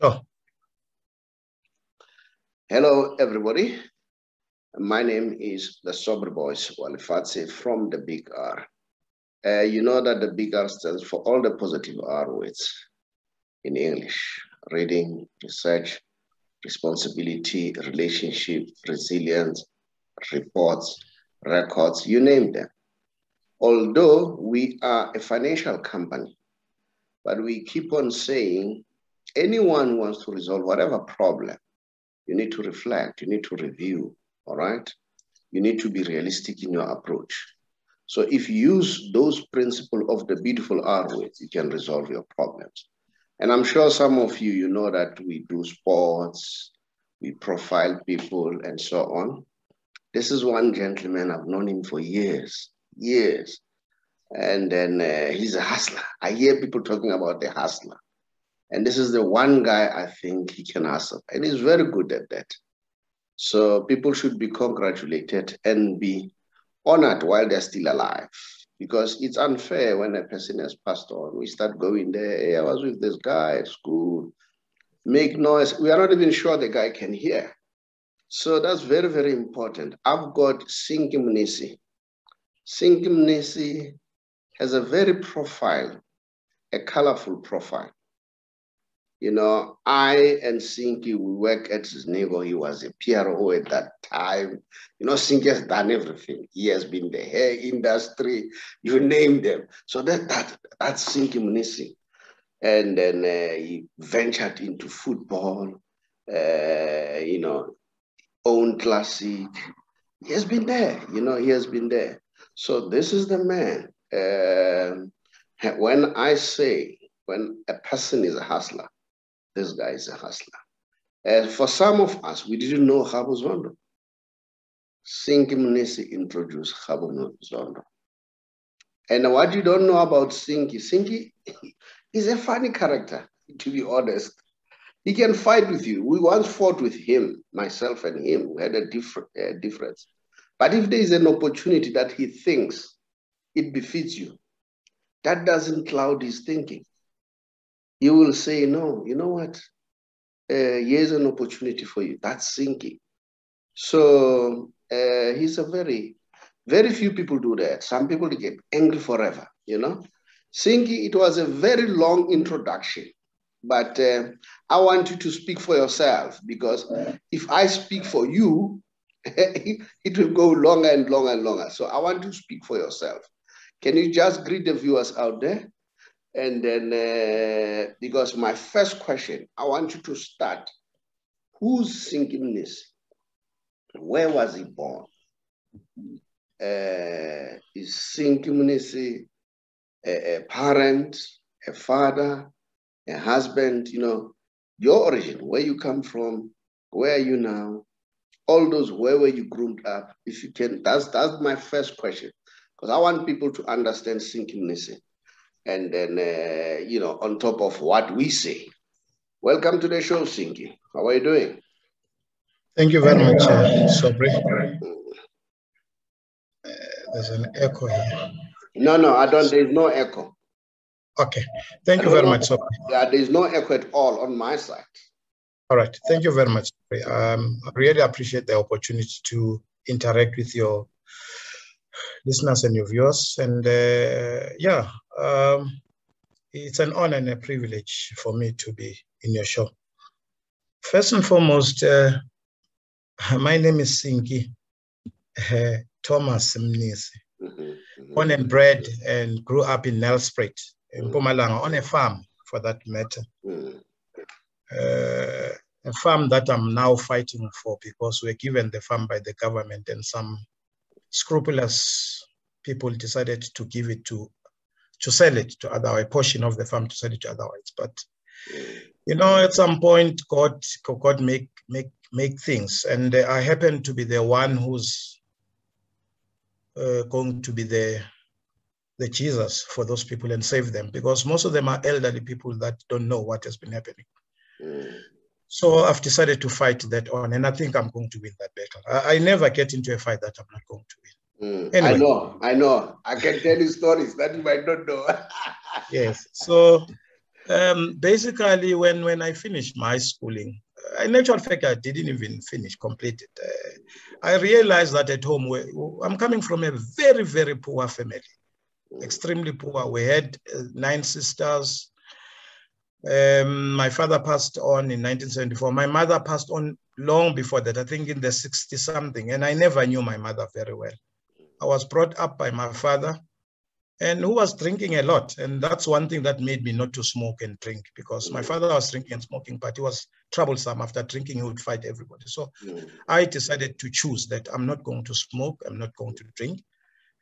Sure. Hello, everybody. My name is the Sober Boys Walifatse from the Big R. You know that the Big R stands for all the positive R words in English: reading, research, responsibility, relationship, resilience, reports, records, you name them. Although we are a financial company, but we keep on saying anyone who wants to resolve whatever problem, you need to reflect, you need to review, all right? You need to be realistic in your approach. So if you use those principles of the beautiful R words, you can resolve your problems. And I'm sure some of you, you know that we do sports, we profile people and so on. This is one gentleman, I've known him for years. And then he's a hustler. I hear people talking about the hustler. And this is the one guy I think he can hustle. And he's very good at that. So people should be congratulated and be honored while they're still alive. Because it's unfair when a person has passed on. We start going there, hey, I was with this guy at school, make noise. We are not even sure the guy can hear. So that's very, very important. I've got Sinky Mnisi. Sinky Mnisi has a very profile, a colorful profile. You know, I and Sinky, we work at his neighbor. He was a PRO at that time. You know, Sinky has done everything. He has been the hair industry, you name them. So that's Sinky Mnisi. And then he ventured into football, you know, own classic. He has been there, you know, he has been there. So this is the man. When I say, when a person is a hustler, this guy is a hustler. For some of us, we didn't know Khabo Zondo. Sinky Mnisi introduced Khabo Zondo. And what you don't know about Sinky is a funny character, to be honest. He can fight with you. We once fought with him, myself and him. We had a difference. But if there is an opportunity that he thinks it befits you, that doesn't cloud his thinking. He will say, no, you know what? Here's an opportunity for you. That's Sinky. So he's a very few people do that. Some people get angry forever, you know? Sinky, it was a very long introduction, but I want you to speak for yourself, because if I speak for you, it will go longer and longer and longer. So I want you to speak for yourself. Can you just greet the viewers out there? And then, because my first question, I want you to start. Who's Sinky Mnisi? Where was he born? Is Sinky Mnisi a parent, a father, a husband? You know, your origin, where you come from, where are you now? All those, where were you groomed up? If you can, that's my first question. Because I want people to understand Sinky Mnisi. And then, you know, on top of what we say. Welcome to the show, Sinky. How are you doing? Thank you very much, Sobri. There's an echo here. No, I don't. There's no echo. Okay. Thank you very much, Sobri. Yeah, there's no echo at all on my side. All right. Thank you very much. I really appreciate the opportunity to interact with your listeners and your viewers. And yeah, it's an honor and a privilege for me to be in your show. First and foremost, my name is Sinky Thomas Mnisi. Born and bred and grew up in Nelspruit, in Mpumalanga, on a farm for that matter. A farm that I'm now fighting for, because we're given the farm by the government, and some scrupulous people decided to give it to sell it to other, a portion of the farm to sell it to other whites. But you know, at some point, God make things, and I happen to be the one who's going to be the Jesus for those people and save them, because most of them are elderly people that don't know what has been happening. So I've decided to fight that on, and I think I'm going to win that battle. I never get into a fight that I'm not going to win. Anyway. I know. I can tell you stories that you might not know. Yes. So Basically, when I finished my schooling, in actual fact, I didn't even finish, complete it. I realized that at home, I'm coming from a very, very poor family, extremely poor. We had 9 sisters. My father passed on in 1974. My mother passed on long before that, I think in the 60-something, and I never knew my mother very well. I was brought up by my father, and who was drinking a lot. And that's one thing that made me not to smoke and drink, because my father was drinking and smoking, but he was troublesome. After drinking, he would fight everybody. So I decided to choose that I'm not going to smoke, I'm not going to drink.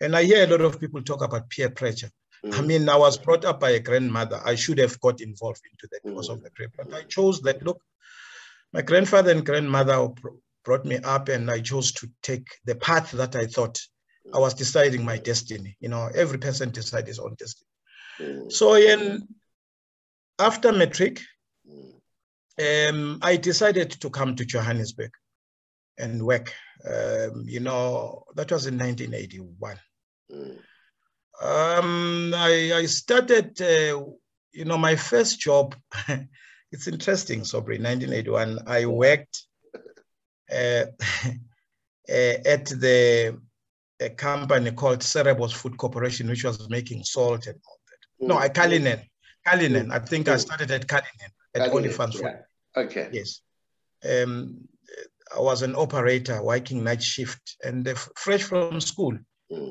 And I hear a lot of people talk about peer pressure. I mean, I was brought up by a grandmother. I should have got involved into that because of the peer pressure. But I chose that, look, my grandfather and grandmother brought me up, and I chose to take the path that I thought I was deciding my destiny. You know, every person decides his own destiny. So after matric, I decided to come to Johannesburg and work. You know, that was in 1981. I started, you know, my first job. It's interesting, Sobri. 1981, I worked at a company called Cerebos Food Corporation, which was making salt and all that. No, Kalinen. I think I started at Kalinen, at Oliphant's Food. Okay. Yes. I was an operator working night shift, and fresh from school.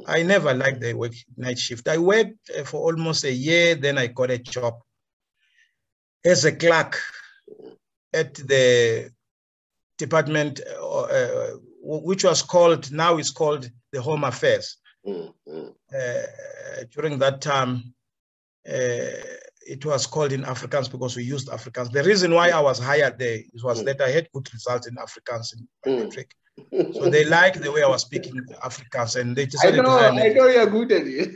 I never liked the night shift. I worked for almost a year, then I got a job as a clerk at the department, which was called, now is called the Home Affairs. During that time, it was called in Afrikaans because we used Afrikaans. The reason why I was hired there was that I had good results in Afrikaans in my matric. So they liked the way I was speaking Afrikaans, and they decided to hire me. I know you're good at it.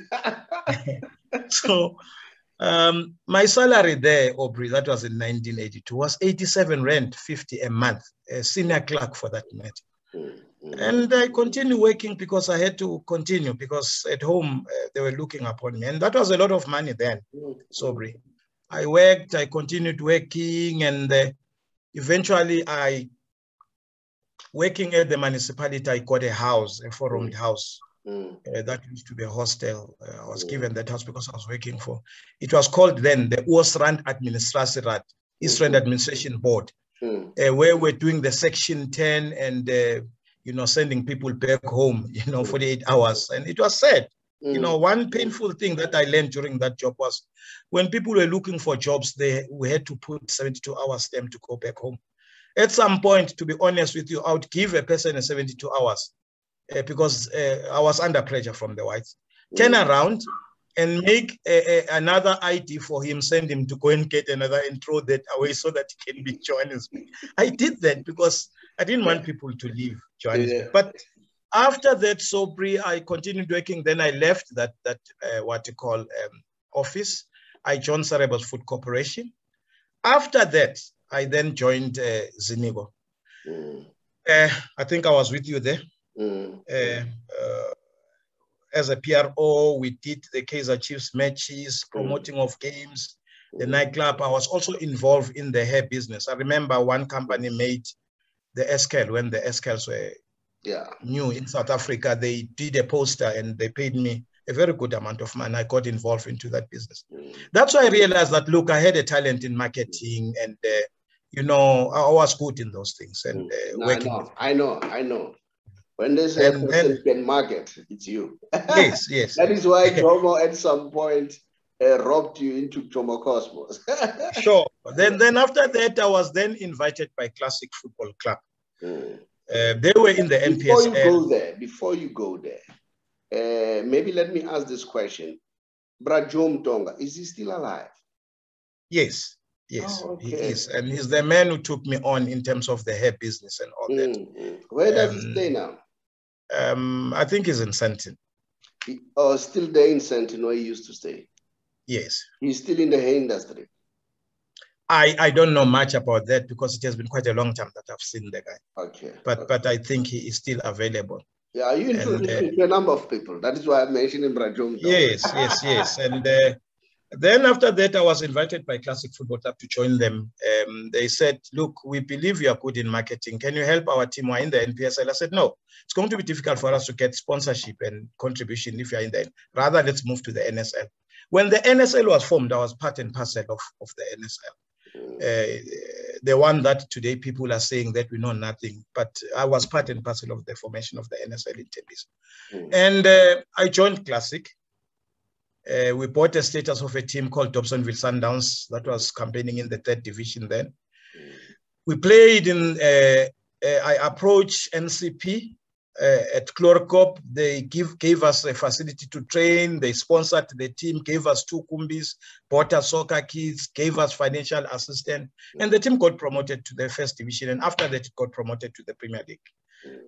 So my salary there, Aubrey, that was in 1982, was 87 rand 50 a month, a senior clerk for that matter. And I continued working because I had to continue, because at home they were looking upon me, and that was a lot of money then. Sobri, I worked, I continued working, and eventually working at the municipality, I got a house, a 4-roomed house. That used to be a hostel. I was given that house because I was working for, it was called then the Oosrand Administratierat, East Rand Administration Board, where we're doing the Section 10 and, you know, sending people back home, you know, 48 hours. And it was sad. You know, one painful thing that I learned during that job was when people were looking for jobs, we had to put 72 hours them to go back home. At some point, to be honest with you, I would give a person a 72 hours because I was under pressure from the whites. Turn around and make another ID for him, send him to go and get another and throw that away so that he can be Johannesburg. I did that because I didn't want people to leave Johannesburg. But after that, Sobri, I continued working. Then I left that what you call office. I joined Cerebos Food Corporation. After that, I then joined Zinigo. I think I was with you there. As a PRO, we did the Kaizer Chiefs matches, promoting of games, the nightclub. I was also involved in the hair business. I remember one company made the SKL when the SKLs were new in South Africa. They did a poster and they paid me a very good amount of money. I got involved into that business. That's why I realized that, look, I had a talent in marketing and, you know, I was good in those things. And I know. When there's a person can market, it's you. Yes. That is why Jomo at some point robbed you into Jomo Cosmos. Sure. Then after that, I was then invited by Classic Football Club. They were in the NPSL. Before you go there, maybe let me ask this question. Brajom Tonga, is he still alive? Yes. Oh, okay. He is. And he's the man who took me on in terms of the hair business and all that. Where does he stay now? I think he's in Sentin. Still there in Sentin where he used to stay? Yes. He's still in the hair industry? I don't know much about that because it has been quite a long time that I've seen the guy. Okay. But I think he is still available. Yeah, you introduced me to a number of people. That is why I mentioned him, Brajom. Yes. And Then after that, I was invited by Classic Football Club to join them. They said, look, we believe you are good in marketing. Can you help our team? We're in the NPSL. I said, no, it's going to be difficult for us to get sponsorship and contribution if you're in the, rather let's move to the NSL. When the NSL was formed, I was part and parcel of the NSL. The one that today people are saying that we know nothing, but I was part and parcel of the formation of the NSL in Tembisa. And I joined Classic. We bought a status of a team called Dobsonville Sundowns that was campaigning in the 3rd division then. We played in, I approached NCP at Chlorocop. They gave us a facility to train. They sponsored the team, gave us 2 kumbis, bought us soccer kits, gave us financial assistance. And the team got promoted to the 1st division. And after that, it got promoted to the Premier League.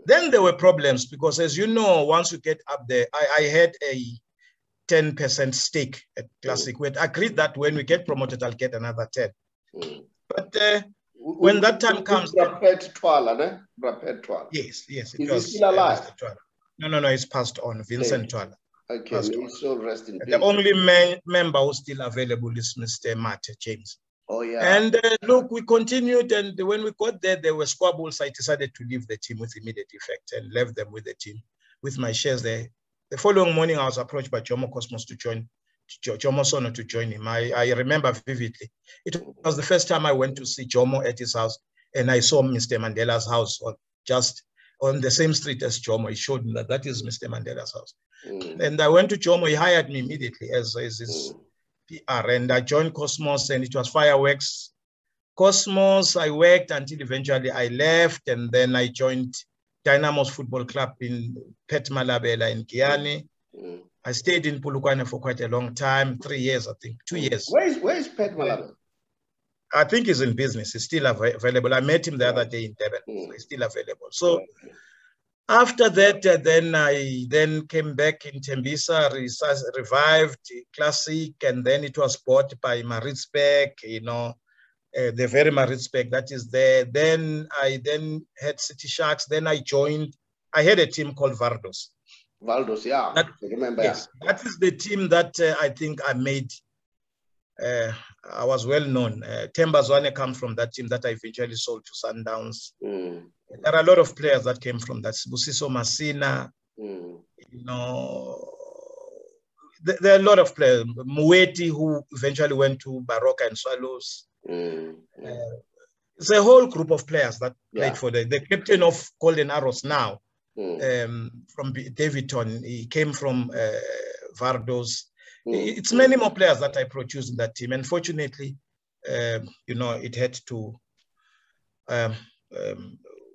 Then there were problems because, as you know, once you get up there, I had a 10% stake at Classic. We had agreed that when we get promoted, I'll get another 10. But when that time comes... Yes, yes. Is he still alive? No, he's passed on. Vincent Twala. Okay, he's so rest in peace. The only member who's still available is Mr. Matt James. Oh, yeah. And look, we continued, and when we got there were squabbles. I decided to leave the team with immediate effect and left them with the team, with my shares there. The following morning, I was approached by Jomo Cosmos to join, Jomo Sono to join him. I remember vividly. It was the first time I went to see Jomo at his house, and I saw Mr. Mandela's house just on the same street as Jomo. He showed me that is Mr. Mandela's house. And I went to Jomo. He hired me immediately as his PR, and I joined Cosmos, and it was fireworks. Cosmos, I worked until eventually I left, and then I joined Dynamos Football Club in Pet Malabela in Kiani. I stayed in Polokwane for quite a long time, 3 years, I think, 2 years. Where is Pet Malabela? I think he's in business. He's still available. I met him the other day in Devon. So he's still available. So after that, then I came back in Tembisa, revived Classic, and then it was bought by Maritzburg, the very Maritzburg that is there. Then I had City Sharks. Then I had a team called Vardos. Valdos, yeah. I remember. Yes, that is the team that I think I made. I was well known. Temba Zwane comes from that team that I eventually sold to Sundowns. There are a lot of players that came from that. Busiso Masina, there are a lot of players. Mueti, who eventually went to Baroka and Swallows. It's a whole group of players that played for the captain of Golden Arrows now, from Davidton. He came from Vardos. It's many more players that I produced in that team. And fortunately, it had to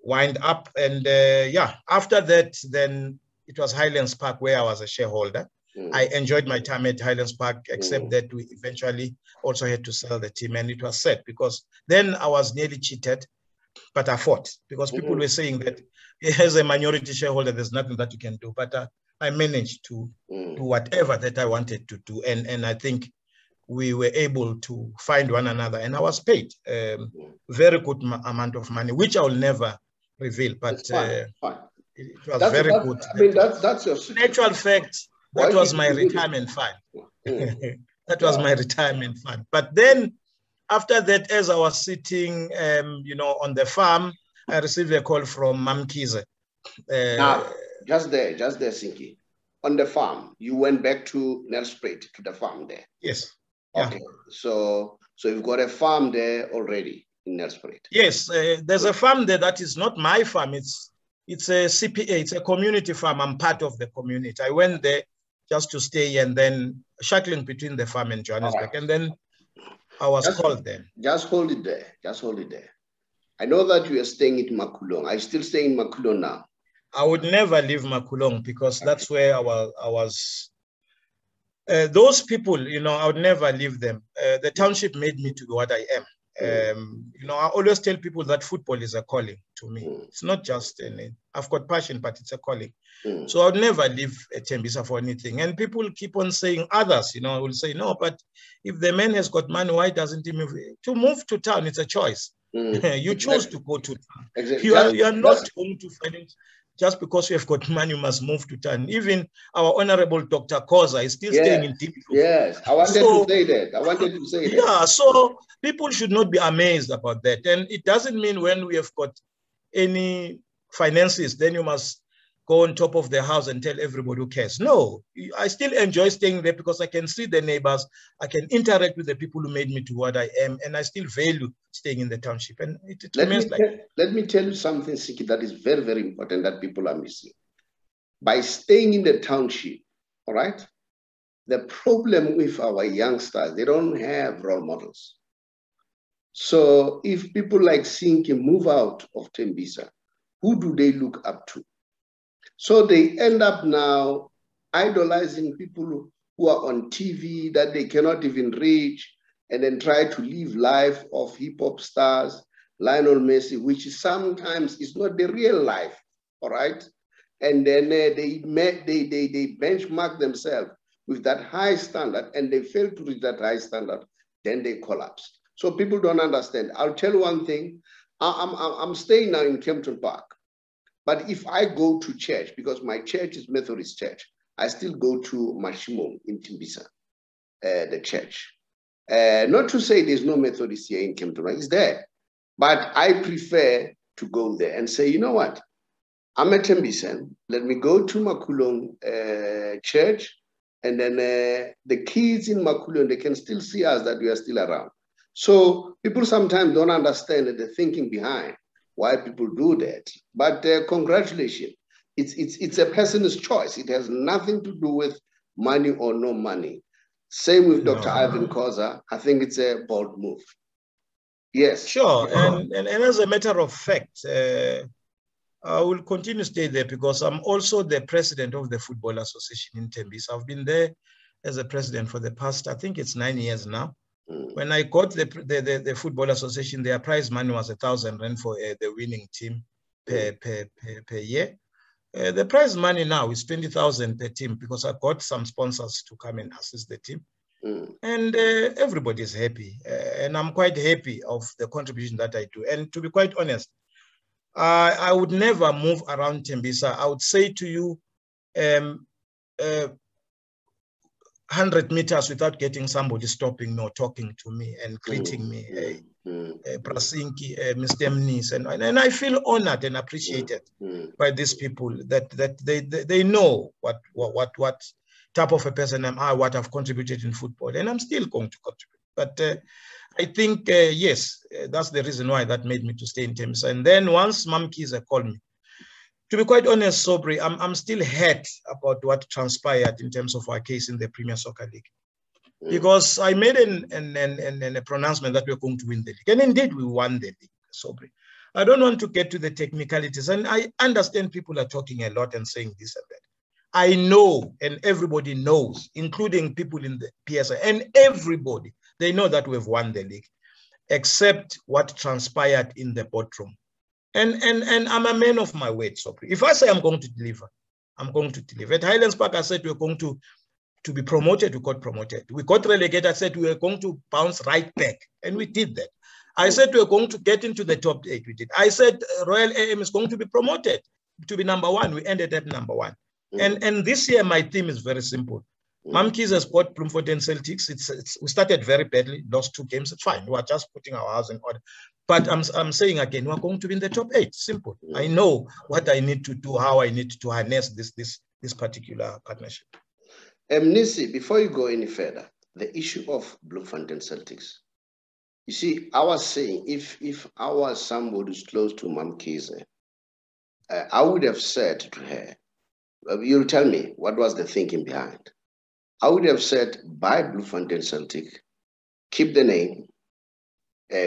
wind up. And after that, then it was Highlands Park where I was a shareholder. I enjoyed my time at Highlands Park, except that we eventually also had to sell the team. And it was sad because then I was nearly cheated, but I fought because people were saying that as a minority shareholder, there's nothing that you can do. But I managed to do whatever that I wanted to do. And I think we were able to find one another. And I was paid a very good amount of money, which I will never reveal. But it was very good. I mean, that's your... In actual fact, that was my retirement fund. That was my retirement fund. But then after that, as I was sitting, on the farm, I received a call from Mamkize. Now, just there, Sinky. On the farm, you went back to Nelspruit, to the farm there. Yes. Okay. Yeah. So you've got a farm there already in Nelspruit. Yes, there's a farm there that is not my farm. It's a CPA. It's a community farm. I'm part of the community. I went there just to stay and then shuttling between the farm and Johannesburg. Right. And then I was called there. Just hold it there. I know that you are staying in Makulong. Are you still staying in Makulong now? I would never leave Makulong because that's where I was. Those people, I would never leave them. The township made me to be what I am. I always tell people that football is a calling to me. It's not just I've got passion, but it's a calling. So I would never leave Tembisa for anything. And people keep on saying, others, will say, no, but if the man has got money, why doesn't he move? To move to town, it's a choice. You choose to go to town. Exactly. You are not home to finance. just because you have got money, you must move to town. Even our honorable Dr. Koza is still staying in Timbi. Yes, I wanted to say that. I wanted to say that. Yeah, so people should not be amazed about that. And it doesn't mean when we have got any finances, then you must go on top of the house and tell everybody who cares. No, I still enjoy staying there because I can see the neighbors, I can interact with the people who made me to what I am, and I still value staying in the township. And it remains like that. Let me tell you something, Sinky, that is very, very important that people are missing. By staying in the township, all right, the problem with our youngsters, they don't have role models. So if people like Sinky move out of Tembisa, who do they look up to? So they end up now idolizing people who are on TV that they cannot even reach, and then try to live life of hip-hop stars, Lionel Messi, which sometimes is not the real life, all right? And then they benchmark themselves with that high standard, and they fail to reach that high standard, then they collapse. So people don't understand. I'll tell you one thing. I'm staying now in Kempton Park. But if I go to church, because my church is Methodist church, I still go to Mashimo in Tembisa, the church. Not to say there's no Methodist here in Kempton, it's there. But I prefer to go there and say, you know what? I'm a Tembisan. Let me go to Makulong church, and then the kids in Makulong, they can still see us that we are still around. So people sometimes don't understand the thinking behind why people do that. But congratulations, it's a person's choice. It has nothing to do with money or no money. Same with Dr. Ivan Koza. I think it's a bold move. Yes. Sure, and as a matter of fact, I will continue to stay there because I'm also the president of the Football Association in Tembisa. I've been there as a president for the past, I think it's 9 years now. When I got the Football Association, their prize money was 1,000 rand for the winning team per year. The prize money now is 20,000 per team because I got some sponsors to come and assist the team. And everybody is happy. And I'm quite happy of the contribution that I do. And to be quite honest, I would never move around Tembisa. I would say to you, 100 meters without getting somebody stopping me or talking to me and greeting me, Prasinki, Mr. Mnisi, and I feel honored and appreciated by these people that they know what type of a person am I, what I've contributed in football, and I'm still going to contribute. But I think yes, that's the reason why that made me to stay in Tembisa. And then once Mamkiza called me, to be quite honest, Sobri, I'm still hurt about what transpired in terms of our case in the Premier Soccer League. Because I made a pronouncement that we're going to win the league. And indeed, we won the league, Sobri. I don't want to get to the technicalities. And I understand people are talking a lot and saying this and that. I know, and everybody knows, including people in the PSI, and everybody, they know that we've won the league, except what transpired in the boardroom. And I'm a man of my word, Sobri. If I say I'm going to deliver, I'm going to deliver. At Highlands Park, I said we're going to be promoted, we got promoted. We got relegated, I said we were going to bounce right back, and we did that. I said we were going to get into the top 8, we did. I said Royal AM is going to be promoted to be number 1, we ended up number 1. And this year, my theme is very simple. Mamki's has got Bloemfontein Celtics. We started very badly, lost 2 games. It's fine. We are just putting our house in order. But I'm saying again, we're going to be in the top 8. Simple. I know what I need to do, how I need to harness this particular partnership. Mnisi, before you go any further, the issue of Bloemfontein Celtics. You see, I was saying, if I was somebody who's close to Mamki's, I would have said to her, you'll tell me what was the thinking behind. I would have said, buy Bloemfontein Celtic, keep the name,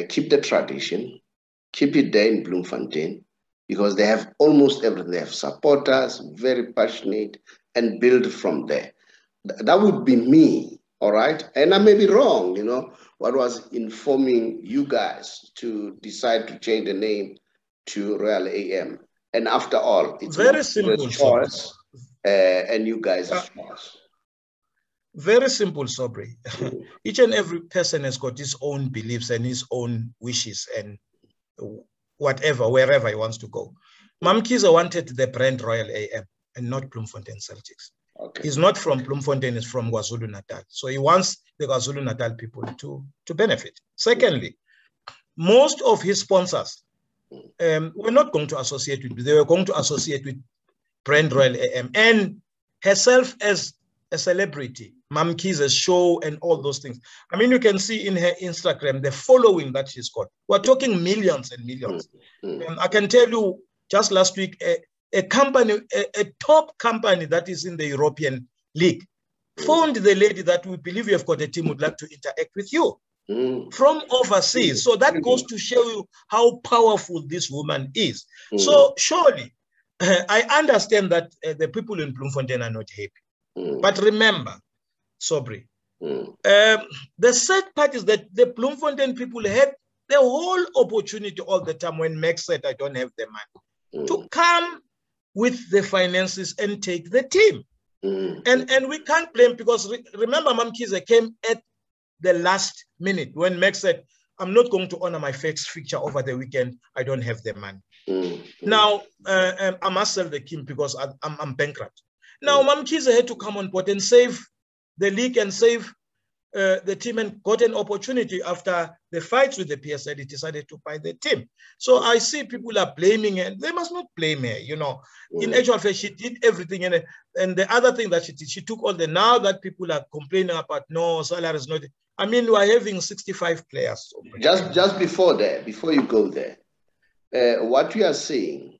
keep the tradition, keep it there in Bloemfontein, because they have almost everything. They have supporters, very passionate, and build from there. That would be me, all right? And I may be wrong, you know, what was informing you guys to decide to change the name to Royal AM. And after all, it's very simple choice, and you guys' choice. Very simple, Sobri. Each and every person has got his own beliefs and his own wishes and whatever, wherever he wants to go. Mamkiza wanted the brand Royal AM and not Bloemfontein Celtics. Okay. He's not from Bloemfontein, he's from KwaZulu-Natal. So he wants the KwaZulu-Natal people to benefit. Secondly, most of his sponsors were not going to associate with, they were going to associate with brand Royal AM and herself as a celebrity, Mamkiza's show and all those things. I mean, you can see in her Instagram, the following that she's got. We're talking millions and millions. I can tell you, just last week, a company, a top company that is in the European League, phoned the lady that we believe you have got a team would like to interact with you from overseas. So that goes to show you how powerful this woman is. So surely, I understand that the people in Bloemfontein are not happy. But remember, Sobri, the sad part is that the Bloemfontein people had the whole opportunity all the time when Max said, I don't have the money, to come with the finances and take the team. And we can't blame, because remember, Mamkiza came at the last minute when Max said, I'm not going to honor my fixed fixture over the weekend. I don't have the money. Now, I must sell the team because I'm bankrupt. Now, Mamkiza had to come on board and save the league and save the team, and got an opportunity after the fights with the PSL. He decided to buy the team. So I see people are blaming her. They must not blame her, you know. In actual fact, she did everything. And the other thing that she did, she took all the, now that people are complaining about, no, salary is not. I mean, we're having 65 players. Just before you go there, what we are saying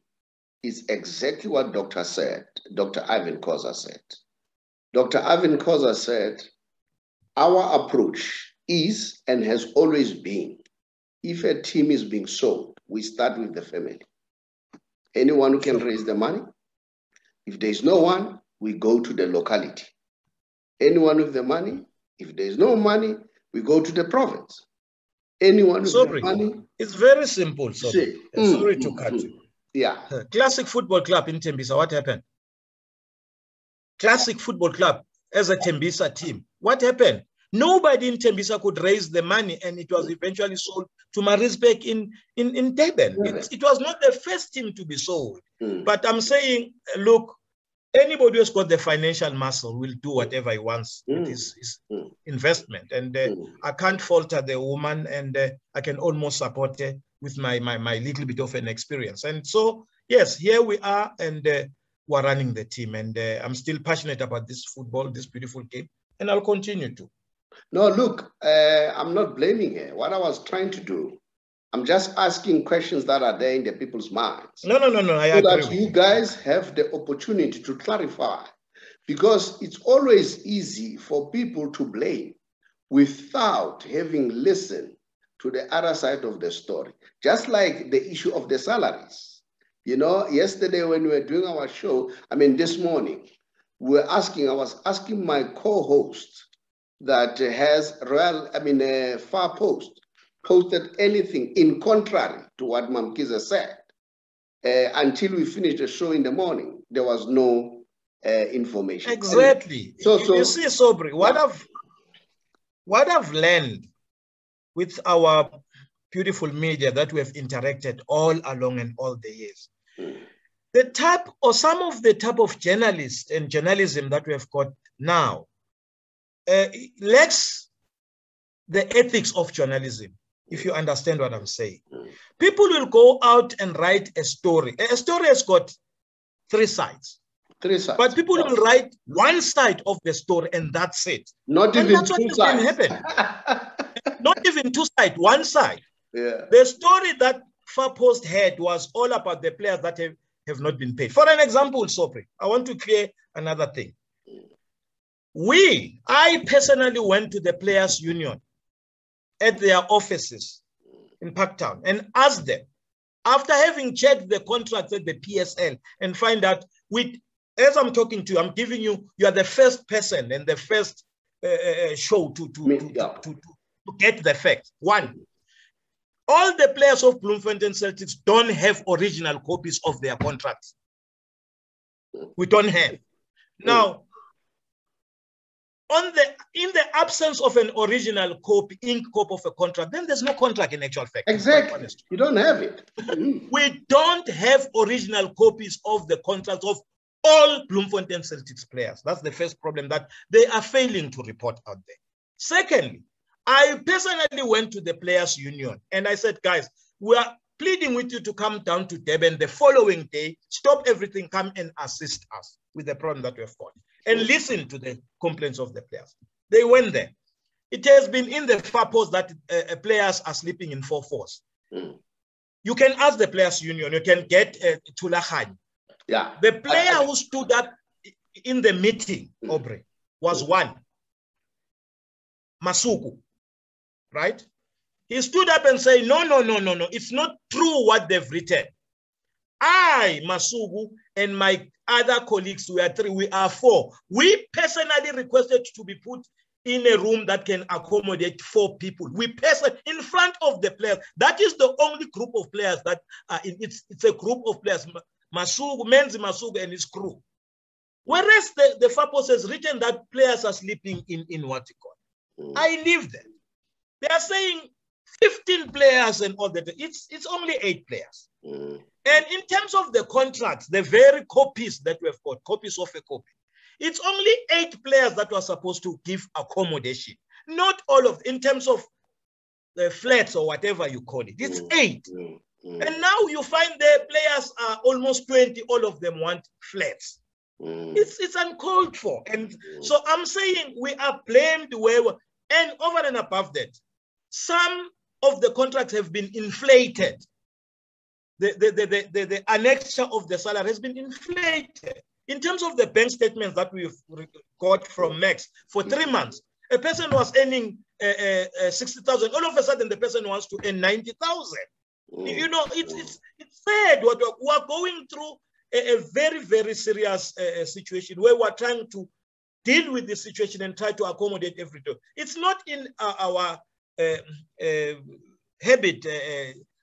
is exactly what Dr. Ivan Koza said. Dr. Ivan Koza said, our approach is and has always been, if a team is being sold, we start with the family. Anyone who can raise the money. If there's no one, we go to the locality. Anyone with the money, if there's no money, we go to the province. Anyone with the money. It's very simple, Sorry to cut you. Yeah. Classic Football Club in Tembisa, what happened? Classic Football Club as a Tembisa team, what happened? Nobody in Tembisa could raise the money, and it was eventually sold to Maritzburg in Durban. It was not the first team to be sold. But I'm saying, look, anybody who's got the financial muscle will do whatever he wants with his investment. And I can't falter the woman, and I can almost support her with my little bit of an experience. And so, yes, here we are, and we're running the team. And I'm still passionate about this football, this beautiful game, and I'll continue to. No, look, I'm not blaming her. What I was trying to do, I'm just asking questions that are there in the people's minds. No, I agree. So that you guys have the opportunity to clarify, because it's always easy for people to blame without having listened to the other side of the story. Just like the issue of the salaries. You know, yesterday when we were doing our show, I mean, this morning, I was asking my co-host that has Far Post posted anything in contrary to what Mamkiza said. Until we finished the show in the morning, there was no information. Exactly. So you see, Sobri, what I've learned with our beautiful media that we have interacted all along and all the years, some of the type of journalists and journalism that we have got now lacks the ethics of journalism, if you understand what I'm saying. People will go out and write a story. A story has got three sides. But people will write one side of the story, and that's it. Not even two sides. Not even two sides, one side. Yeah. The story that Far Post had was all about the players that have not been paid. For an example, Sopri, I want to clear another thing. I personally went to the Players Union at their offices in Parktown and asked them, after having checked the contracts at the PSL, and find out, as I'm talking to you, I'm giving you, you are the first person and the first show to get the facts. One, all the players of Bloemfontein Celtics don't have original copies of their contracts. We don't have. Now, in the absence of an original copy, ink copy of a contract, then there's no contract in actual fact. Exactly. You don't have it. We don't have original copies of the contracts of all Bloemfontein Celtics players. That's the first problem that they are failing to report out there. Secondly, I personally went to the players' union and I said, guys, we are pleading with you to come down to Durban the following day, stop everything, come and assist us with the problem that we have got, and listen to the complaints of the players. They went there. It has been in the far post that players are sleeping in 4-4s. You can ask the players' union, you can get Tulahani. Yeah. The player who stood up in the meeting, Aubrey, was one, Masuku, right? He stood up and said, no, it's not true what they've written. I, Masuku, and my other colleagues, we are 3, we are 4. We personally requested to be put in a room that can accommodate 4 people. We personally, in front of the players. That is the only group of players that are in, it's a group of players, Masuku, Menzi Masuku and his crew. Whereas the FAPOS has written that players are sleeping in what you call. I live there. They are saying 15 players and all that. It's only 8 players. And in terms of the contracts, the very copies that we have got, copies of a copy, it's only 8 players that were supposed to give accommodation. Not all of, in terms of the flats or whatever you call it, it's 8. And now you find the players are almost 20, all of them want flats. It's uncalled for. And so I'm saying we are blamed and over and above that, some of the contracts have been inflated. The annexure of the salary has been inflated. In terms of the bank statements that we've got from Max for 3 months, a person was earning 60,000. All of a sudden, the person wants to earn 90,000. You know, it's sad. We are going through a very, very serious situation where we're trying to deal with the situation and try to accommodate everything. It's not in our habit,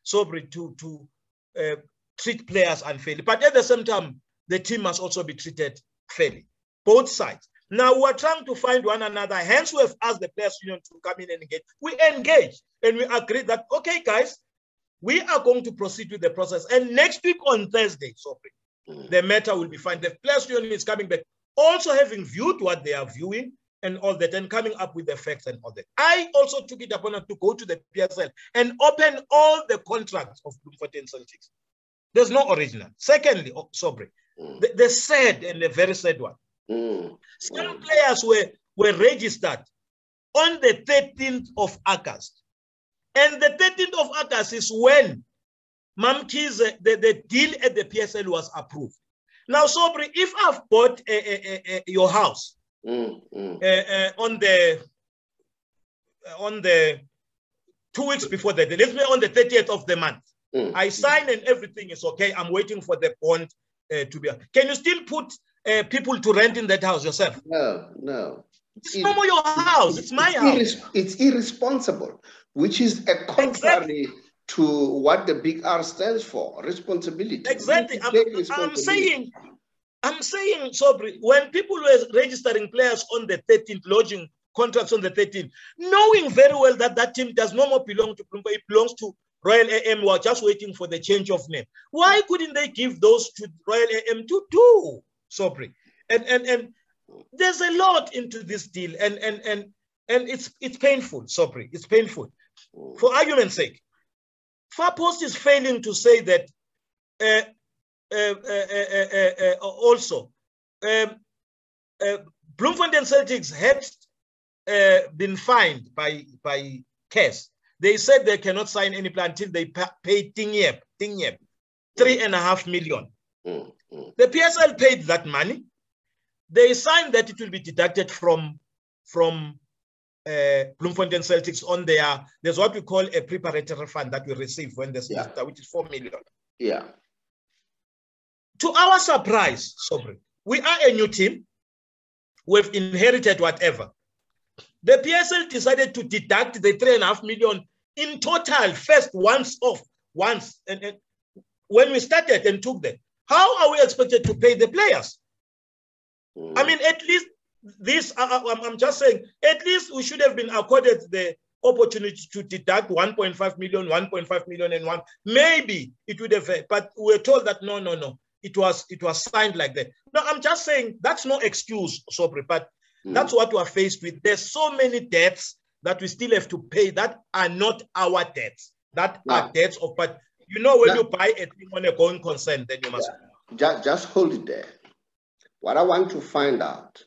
Sobri, to treat players unfairly. But at the same time, the team must also be treated fairly, both sides. Now we're trying to find one another. Hence, we have asked the players' union to come in and engage. We engage and we agree that, okay, guys, we are going to proceed with the process. And next week on Thursday, the matter will be fine. The players' union is coming back, also having viewed what they are viewing and all that, and coming up with the facts and all that. I also took it upon us to go to the PSL and open all the contracts of Bloemfontein Celtics. There's no original. Secondly, the sad and the very sad one. Some players were registered on the 13th of August. And the 13th of August is when Mamki's, the deal at the PSL was approved. Now, Sobri, if I've bought your house on the 2 weeks before that, let's say on the 30th of the month, I sign and everything is okay. I'm waiting for the bond to be. Can you still put people to rent in that house yourself? No. It's no more your house. It's my house. It's irresponsible, which is a contrary to what the big R stands for, responsibility. Exactly. I'm saying, Sobri, when people were registering players on the 13th, lodging contracts on the 13th, knowing very well that that team does no more belong to Bloemfontein, it belongs to Royal AM, who are just waiting for the change of name. Why couldn't they give those to Royal AM to do, Sobri? And there's a lot into this deal, and it's painful, Sobri. It's painful. For argument's sake, FAPOST is failing to say that also Bloemfontein Celtics had been fined by CAS. They said they cannot sign any plan until they pay Tingyep, 3.5 million. The PSL paid that money. They signed that it will be deducted from Bloemfontein Celtics on there's what we call a preparatory fund that we receive when the semester, which is 4 million. Yeah. To our surprise, Sobri, we are a new team. We've inherited whatever. The PSL decided to deduct the 3.5 million in total, first once. And when we started and took them, how are we expected to pay the players? I mean, at least this, I'm just saying, at least we should have been accorded the opportunity to deduct 1.5 million, 1.5 million and one. Maybe it would have, but we were told that no. It was signed like that. No, I'm just saying that's no excuse, Sobri, but that's what we're faced with. There's so many debts that we still have to pay that are not our debts, that are debts of, but you know, when you buy a thing on a going concern, then you must. Just hold it there. What I want to find out,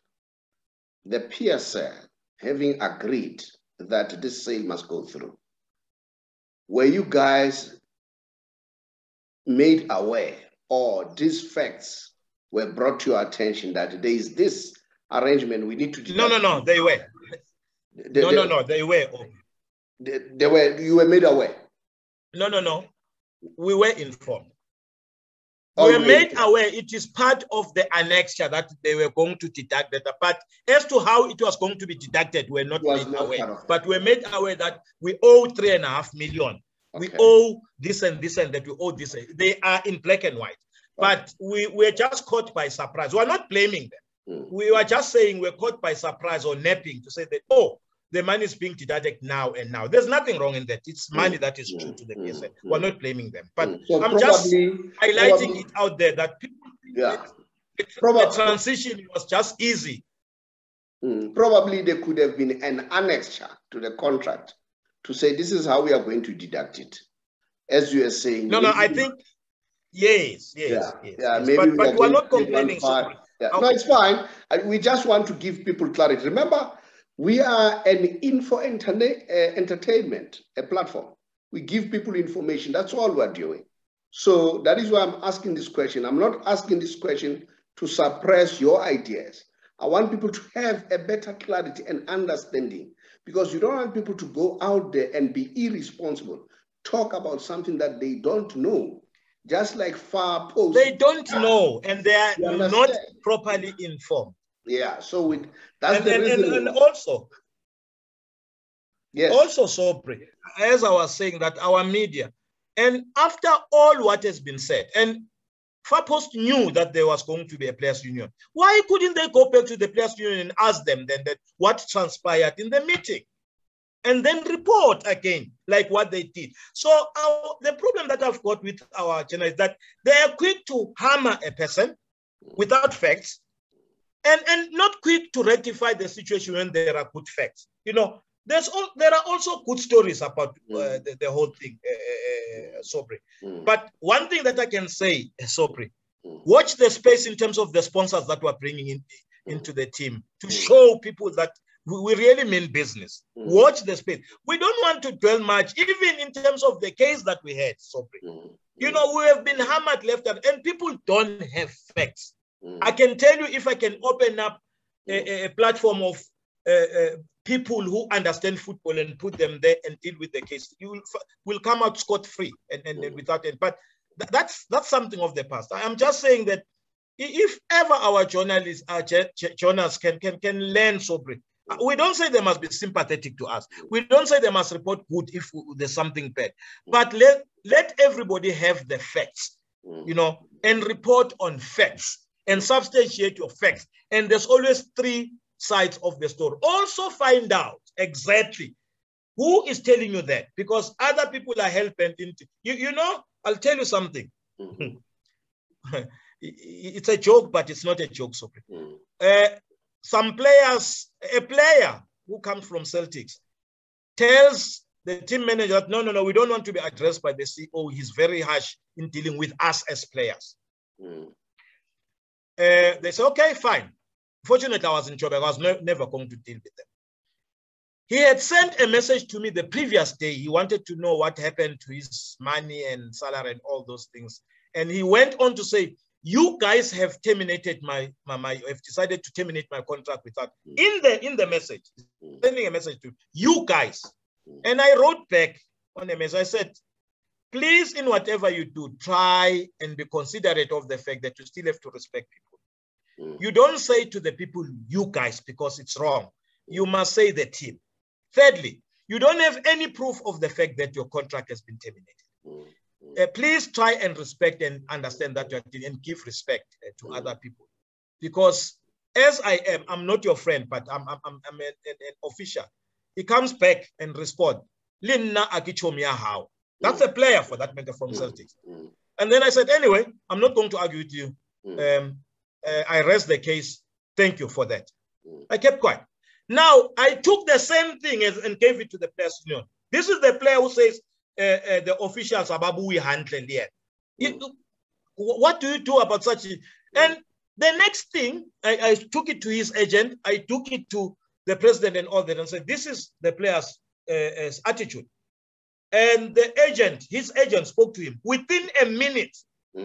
the PSL having agreed that this sale must go through, were you guys made aware, or these facts were brought to your attention that there is this arrangement we need to do? No, they were. No, they were. They were. You were made aware? No. We were informed. We were made aware. It is part of the annexure that they were going to deduct that. But as to how it was going to be deducted, we're not made aware. But we're made aware that we owe 3.5 million. We owe this and this and that. We owe this. They are in black and white. But we were just caught by surprise. We're not blaming them. We were just saying we're caught by surprise or napping to say that, oh, the money is being deducted now and now. There's nothing wrong in that. It's money that is due to the PSL. We're not blaming them. But so I'm just highlighting it out there that people the transition was just easy. Probably there could have been an annexure to the contract to say this is how we are going to deduct it. As you are saying. No, I think, yes. Maybe but we're not complaining. No, it's fine. We just want to give people clarity. Remember, we are an entertainment, a platform. We give people information. That's all we're doing. So that is why I'm asking this question. I'm not asking this question to suppress your ideas. I want people to have a better clarity and understanding, because you don't want people to go out there and be irresponsible, talk about something that they don't know, just like far posts. They don't know, and they are not properly informed. Yeah, so that's the reason. And also, yes. Also, Sobri, as I was saying, that our media, and after all what has been said, and FAPOST knew that there was going to be a players' union. Why couldn't they go back to the players' union and ask them then that what transpired in the meeting, and then report again like what they did? So the problem that I've got with our channel is that they are quick to hammer a person without facts, and not quick to rectify the situation when there are good facts. You know, there are also good stories about the whole thing, Sobri. But one thing that I can say, Sobri, watch the space in terms of the sponsors that we're bringing into the team to show people that we really mean business. Watch the space. We don't want to dwell much, even in terms of the case that we had, Sobri. You know, we have been hammered left and people don't have facts. I can tell you, if I can open up a platform of people who understand football and put them there and deal with the case, you will come out scot-free and without it. But that's something of the past. I'm just saying that if ever our journalists, journalists can learn, Sobri, we don't say they must be sympathetic to us. We don't say they must report good if there's something bad. But let everybody have the facts, you know, and report on facts and substantiate your facts. And there's always three sides of the story. Also find out exactly who is telling you that, because other people are hell-bent into, you know, I'll tell you something. It's a joke, but it's not a joke, Sobri. Some players, a player who comes from Celtics tells the team manager that, no, we don't want to be addressed by the CEO. He's very harsh in dealing with us as players. They say, okay, fine. Fortunately, I was in Joburg. I was never going to deal with them. He had sent a message to me the previous day. He wanted to know what happened to his money and salary and all those things. And he went on to say, you guys have terminated have decided to terminate my contract with that. In the message, sending a message to you guys. And I wrote back on the message. I said, please, in whatever you do, try and be considerate of the fact that you still have to respect people. You don't say to the people, you guys, because it's wrong. You must say the team. Thirdly, you don't have any proof of the fact that your contract has been terminated. Please try and respect and understand that you're and give respect to other people. Because as I am, I'm not your friend, but I'm an official. He comes back and responds, Linna Akichomia how. That's a player for that matter from Celtics. And then I said, anyway, I'm not going to argue with you. I rest the case. Thank you for that. I kept quiet. Now, I took the same thing and gave it to the players union. This is the player who says, the officials, Ababu, we handle here. What do you do about such? And the next thing, I took it to his agent. I took it to the president and all that and said, this is the player's attitude. And the agent, his agent spoke to him. Within a minute,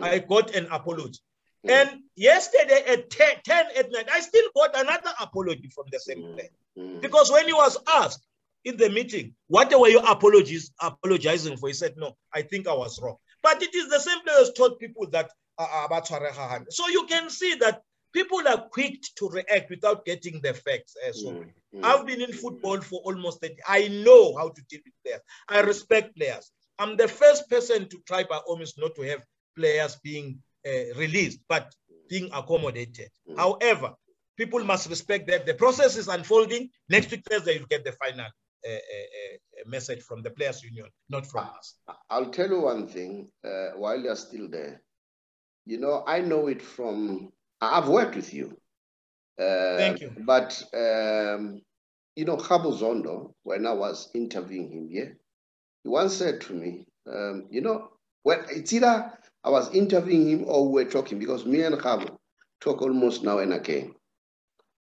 I got an apology. And yesterday at 10 at night, I still got another apology from the same player. Because when he was asked in the meeting, what were you apologizing for? He said, no, I think I was wrong. But it is the same players told people that about Swareha. So you can see that people are quick to react without getting the facts. I've been in football for almost 30 years. I know how to deal with players. I respect players. I'm the first person to try by all means not to have players being released, but being accommodated. However, people must respect that the process is unfolding. Next week, Thursday, you'll get the final message from the players union, not from us. I'll tell you one thing while you're still there. You know, I know it from, I've worked with you. Thank you. But, you know, Khabo Zondo, when I was interviewing him, he once said to me, you know, well, it's either I was interviewing him or we were talking, because me and Khabo talk almost now and again.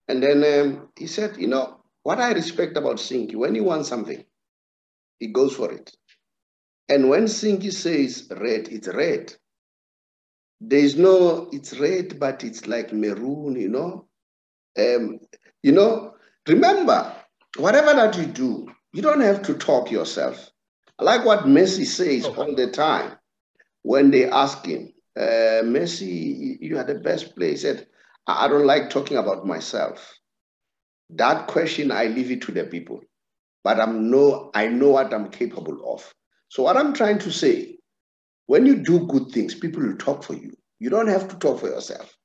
And then he said, you know, what I respect about Sinky, when he wants something, he goes for it. And when Sinky says red, it's red. There is no, it's red, but it's like maroon, you know. You know, remember, whatever that you do, you don't have to talk yourself. I like what Messi says all the time when they ask him, Messi, you are the best player. He said, I don't like talking about myself. That question, I leave it to the people. But I know what I'm capable of. So what I'm trying to say, when you do good things, people will talk for you. You don't have to talk for yourself.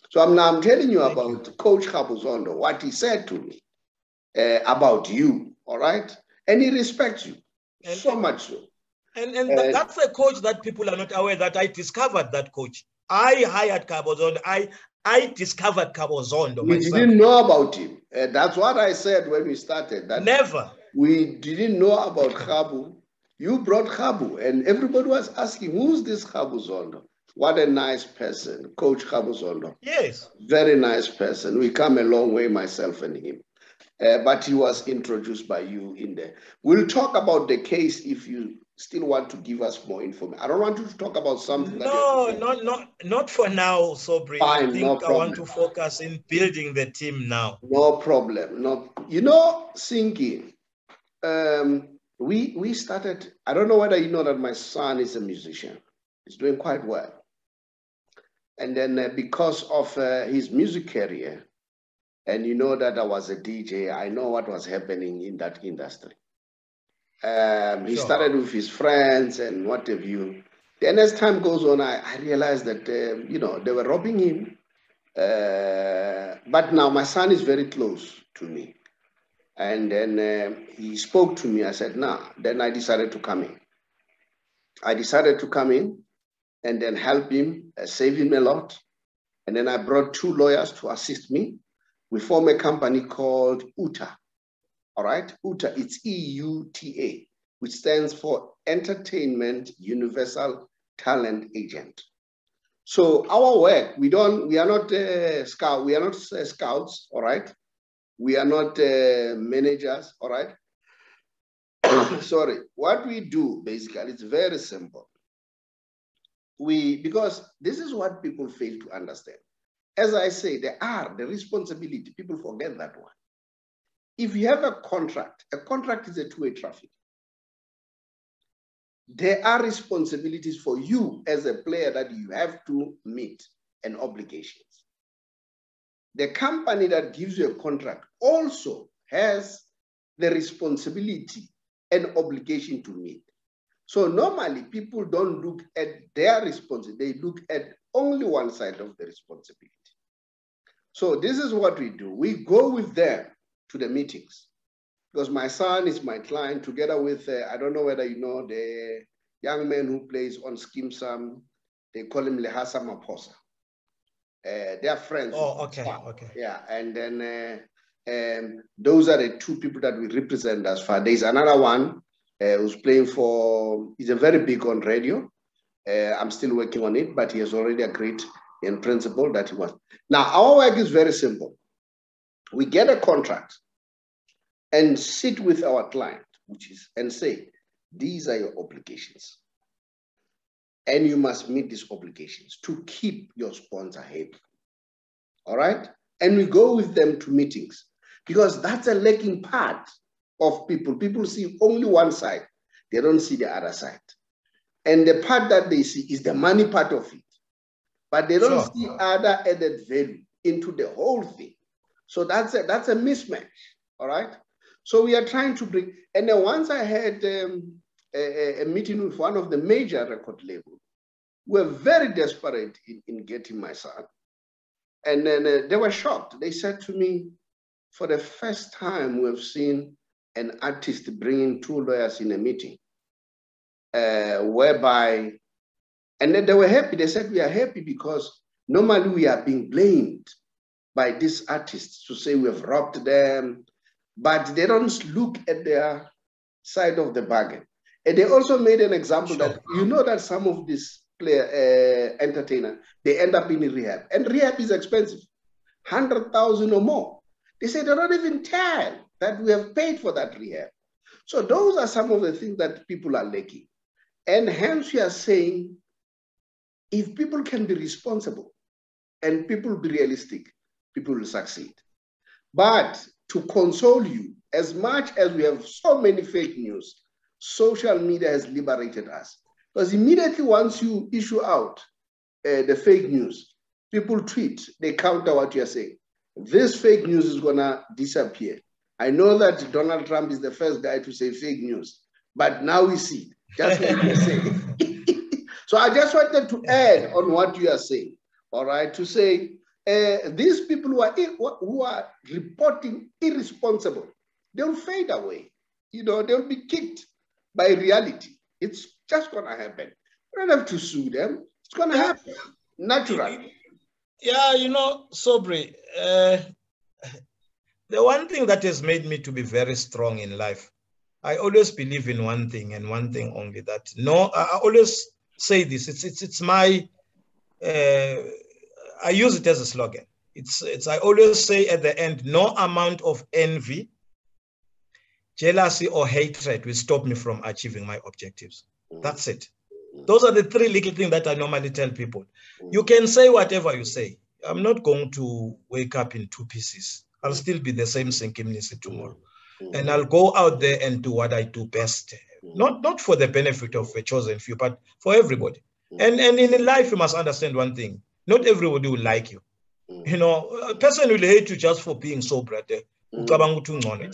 So I'm telling you about Coach Khabo Zondo, what he said to me about you, all right? And he respects you, so much so. And that's a coach that people are not aware that I discovered that coach. I hired Khabo Zondo. I discovered Khabo Zondo myself. We didn't know about him. That's what I said when we started. That never. We didn't know about Khabo. You brought Khabo, and everybody was asking, who's this Khabo Zondo? What a nice person, Coach Khabo Zondo. Yes. Very nice person. We come a long way, myself and him. But he was introduced by you in there. We'll talk about the case if you still want to give us more information. I don't want you to talk about something. Not for now, Sobri. Fine, I think I want to focus in building the team now. No problem. No, you know, Sinky, we started, I don't know whether you know that my son is a musician. He's doing quite well. And then because of his music career, and you know that I was a DJ, I know what was happening in that industry. He started with his friends and what have you. Then as time goes on, I realized that, you know, they were robbing him. But now my son is very close to me. And then he spoke to me. I said, nah. Then I decided to come in. I decided to come in and then help him, save him a lot. And then I brought 2 lawyers to assist me. We form a company called UTA. All right, UTA, it's EUTA, which stands for Entertainment Universal Talent Agent. So our work, we are not scouts, all right? We are not managers, all right? Sorry, what we do basically, it's very simple. Because this is what people fail to understand. As I say, the responsibility, people forget that one. If you have a contract is a two-way traffic. There are responsibilities for you as a player that you have to meet and obligations. The company that gives you a contract also has the responsibility and obligation to meet. So normally people don't look at their responsibility, they look at only one side of the responsibility. So this is what we do. We go with them to the meetings because my son is my client together with, I don't know whether you know, the young man who plays on Skim Sam, they call him Lehasa Maposa. They are friends. Oh, okay, okay. Yeah, and then those are the two people that we represent as far. There's another one who's playing for, he's a very big on radio. I'm still working on it, but he has already agreed in principle that he wants. Now, our work is very simple. We get a contract and sit with our client, and say, these are your obligations. And you must meet these obligations to keep your sponsor happy. All right? And we go with them to meetings because that's a lacking part of people. People see only one side. They don't see the other side. And the part that they see is the money part of it. But they don't see other added value into the whole thing. So that's a mismatch, all right? So we are trying to bring, and then once I had a meeting with one of the major record labels, we were very desperate in getting my son. And then they were shocked. They said to me, for the first time, we've seen an artist bringing two lawyers in a meeting, whereby, and then they were happy. They said, we are happy because normally we are being blamed by these artists to say we have robbed them, but they don't look at their side of the bargain. And they also made an example that, you know, that some of these entertainers, they end up in rehab. And rehab is expensive, 100,000 or more. They say they don't even tell that we have paid for that rehab. So those are some of the things that people are lacking. And hence we are saying, if people can be responsible and people be realistic, people will succeed. But to console you, as much as we have so many fake news, social media has liberated us. Because immediately once you issue out the fake news, people tweet, they counter what you're saying. This fake news is gonna disappear. I know that Donald Trump is the first guy to say fake news, but now we see, just like you're saying. So I just wanted to add on what you are saying, all right, to say these people who are reporting irresponsible, they'll fade away. You know, they'll be kicked by reality. It's just gonna happen. You don't have to sue them. It's gonna happen naturally. Yeah, you know, Sobri, the one thing that has made me to be very strong in life, I always believe in one thing and one thing only, that no, I always say this, it's my, I use it as a slogan. I always say at the end, no amount of envy, jealousy or hatred will stop me from achieving my objectives. That's it. Those are the three little things that I normally tell people. You can say whatever you say. I'm not going to wake up in two pieces. I'll still be the same Sinky Mnisi tomorrow. And I'll go out there and do what I do best. Not for the benefit of a chosen few, but for everybody. And in life, you must understand one thing. Not everybody will like you. You know, a person will hate you just for being sober. It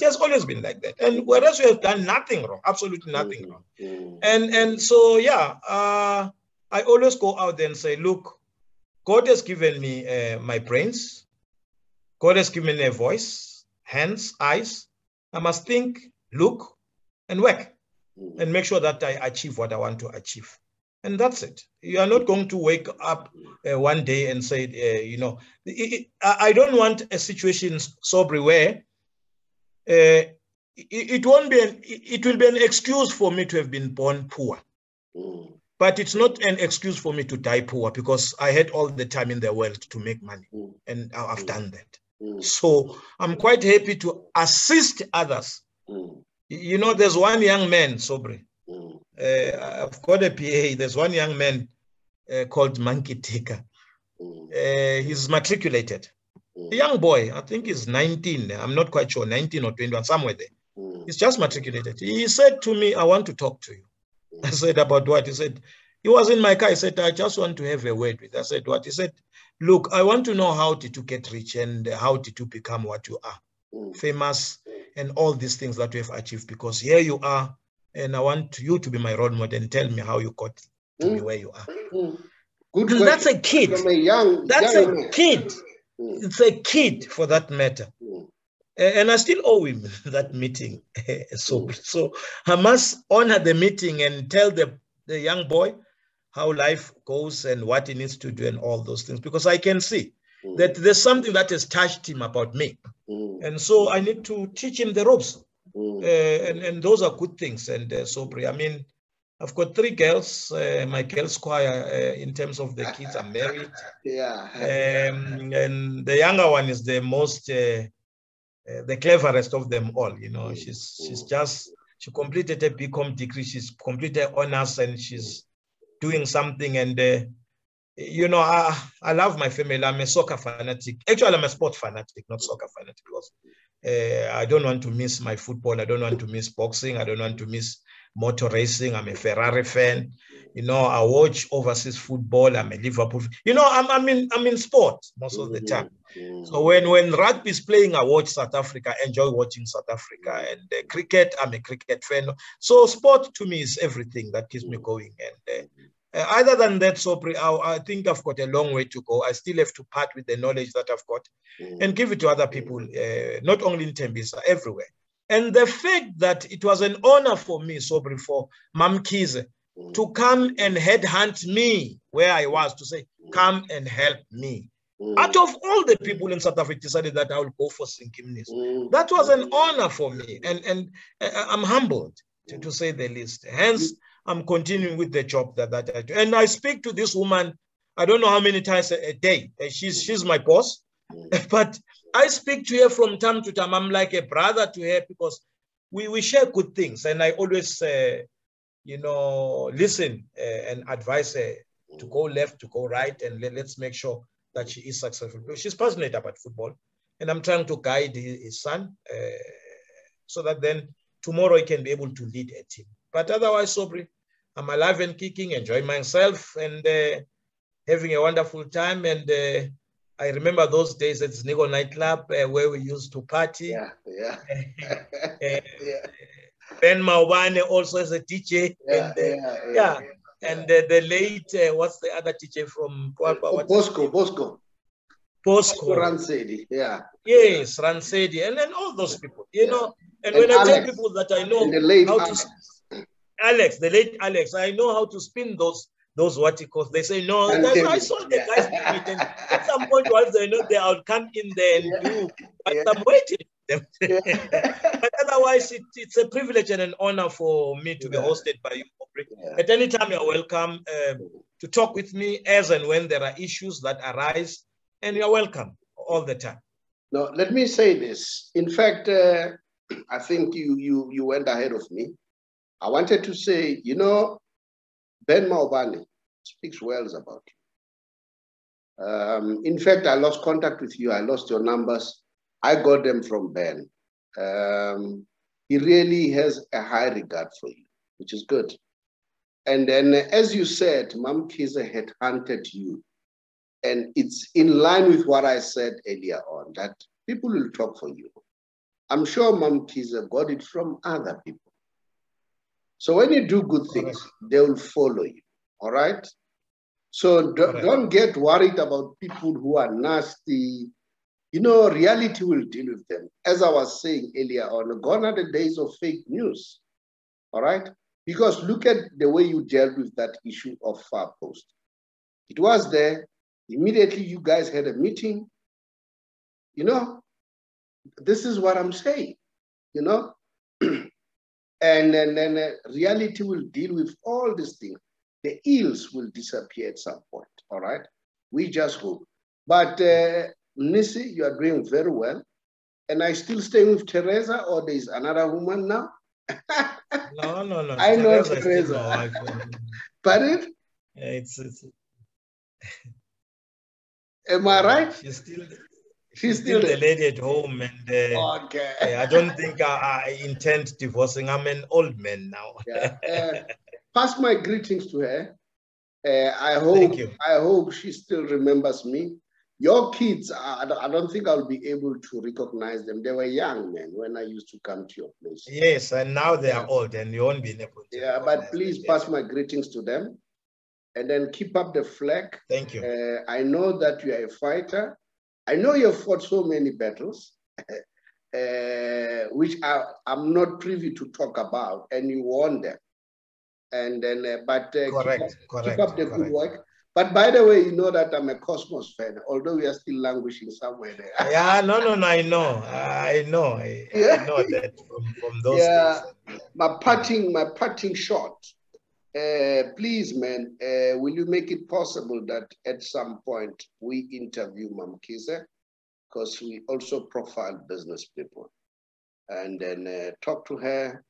has always been like that. And whereas you have done nothing wrong, absolutely nothing wrong. And so, yeah, I always go out there and say, look, God has given me my brains. God has given me a voice, hands, eyes. I must think, look, and work, and make sure that I achieve what I want to achieve. And that's it. You are not going to wake up one day and say, you know, I don't want a situation, Sobri, where it will be an excuse for me to have been born poor. But it's not an excuse for me to die poor, because I had all the time in the world to make money, and I've done that. So I'm quite happy to assist others. You know, there's one young man, Sobri. I've got a PA. There's one young man called Monkey Tika. He's matriculated. A young boy, I think he's 19. I'm not quite sure, 19 or 21, somewhere there. He's just matriculated. He said to me, I want to talk to you. I said, about what? He said, he was in my car. He said, I just want to have a word with you. I said, what? He said, look, I want to know how did you get rich and how did you become what you are, famous, and all these things that you have achieved, because here you are, and I want you to be my role model and tell me how you got to be where you are. Good. That's a kid. From a young kid. It's a kid for that matter. And I still owe him that meeting. So I must honor the meeting and tell the young boy how life goes and what he needs to do and all those things, because I can see that there's something that has touched him about me. And so I need to teach him the ropes. And those are good things. And I mean, I've got 3 girls. My girls' choir, in terms of the kids, are married. Yeah. And the younger one is the most, the cleverest of them all. You know, she completed a BCom degree. She's completed honors, and she's doing something. And you know, I love my family. I'm a soccer fanatic. Actually, I'm a sport fanatic, not soccer fanatic, because I don't want to miss my football. I don't want to miss boxing. I don't want to miss motor racing. I'm a Ferrari fan. You know, I watch overseas football. I'm a Liverpool. You know, I'm in sport most of the time. So when rugby is playing, I watch South Africa. I enjoy watching South Africa. And cricket, I'm a cricket fan. So sport to me is everything that keeps me going. And other than that, I think I've got a long way to go. I still have to part with the knowledge that I've got and give it to other people, not only in Tembisa, everywhere. And the fact that it was an honor for me, for Mam Kize, to come and headhunt me where I was, to say, come and help me. Out of all the people in South Africa decided that I will go for Sinky Mnisi. That was an honor for me. And I'm humbled, to say the least. Hence, I'm continuing with the job that I do. And I speak to this woman, I don't know how many times a day. She's my boss. But I speak to her from time to time. I'm like a brother to her, because we share good things. And I always, you know, listen and advise her to go left, to go right, and let's make sure that she is successful. She's passionate about football. And I'm trying to guide his son so that then tomorrow he can be able to lead a team. But otherwise, I'm alive and kicking, enjoying myself, and having a wonderful time. And I remember those days at Snigo nightclub where we used to party. Yeah. Ben Maubane also as a DJ. And the late, what's the other teacher from Pwapa? Bosco. Ransedi, yeah. Yes, Ransedi, and then all those people, you know. And when I tell people that I know how to, the late Alex, I know how to spin those verticals. They say, no, I saw the guys doing it. And at some point, once they know, I'll come in there and do, but I'm waiting. But otherwise, it's a privilege and an honor for me to be hosted by you. At any time, you're welcome to talk with me as and when there are issues that arise, and you're welcome all the time. Now, let me say this. In fact, I think you went ahead of me. I wanted to say, you know, Ben Maubane speaks well about you. In fact, I lost contact with you. I lost your numbers. I got them from Ben. He really has a high regard for you, which is good. And then, as you said, Mam Kize had hunted you. And it's in line with what I said earlier on, that people will talk for you. I'm sure Mam Kize got it from other people. So when you do good things, they will follow you, all right? So don't get worried about people who are nasty. You know, reality will deal with them. As I was saying earlier on, gone are the days of fake news, all right? Because look at the way you dealt with that issue of Far Post. It was there. Immediately, you guys had a meeting. You know, this is what I'm saying, you know? And then reality will deal with all these things. The ills will disappear at some point, all right? We just hope. But Mnisi, you are doing very well. And I still stay with Teresa, or there's another woman now? No. I know Teresa. Pardon? It's Am I right? She's still the lady at home, and okay. I don't think I intend divorcing. I'm an old man now. Pass my greetings to her. I hope she still remembers me. Your kids, I don't think I'll be able to recognize them. They were young men when I used to come to your place. Yes, and now they are old, and you won't be able to. Yeah, but please pass my greetings to them, and then keep up the flag. Thank you. I know that you are a fighter, I know you've fought so many battles, which I'm not privy to talk about, and you won them. And then, keep up the good work. But by the way, you know that I'm a Cosmos fan, although we are still languishing somewhere there. Yeah, no, I know. I know that from those days. My parting shot. Please, man, will you make it possible that at some point we interview Mamkise? Because we also profile business people. And then talk to her,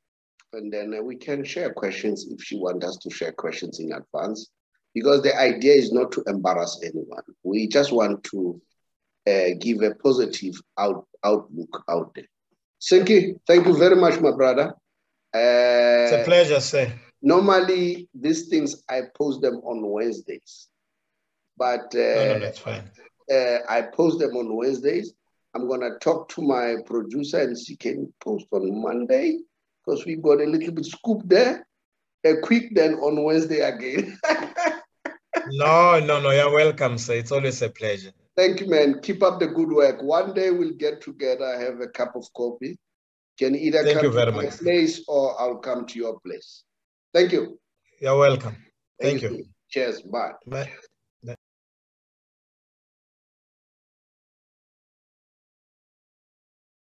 and then we can share questions if she wants us to share questions in advance. Because the idea is not to embarrass anyone. We just want to give a positive outlook out there. Sinky, thank you very much, my brother. It's a pleasure, sir. Normally, these things, I post them on Wednesdays. But no, that's fine. I post them on Wednesdays. I'm going to talk to my producer and she can post on Monday because we got a little bit scoop there. Quick then on Wednesday again. No, you're welcome, sir. It's always a pleasure. Thank you, man. Keep up the good work. One day we'll get together, have a cup of coffee. Can either come to my place or I'll come to your place. Thank you. You're welcome. Thank you. Cheers. Bye. Bye.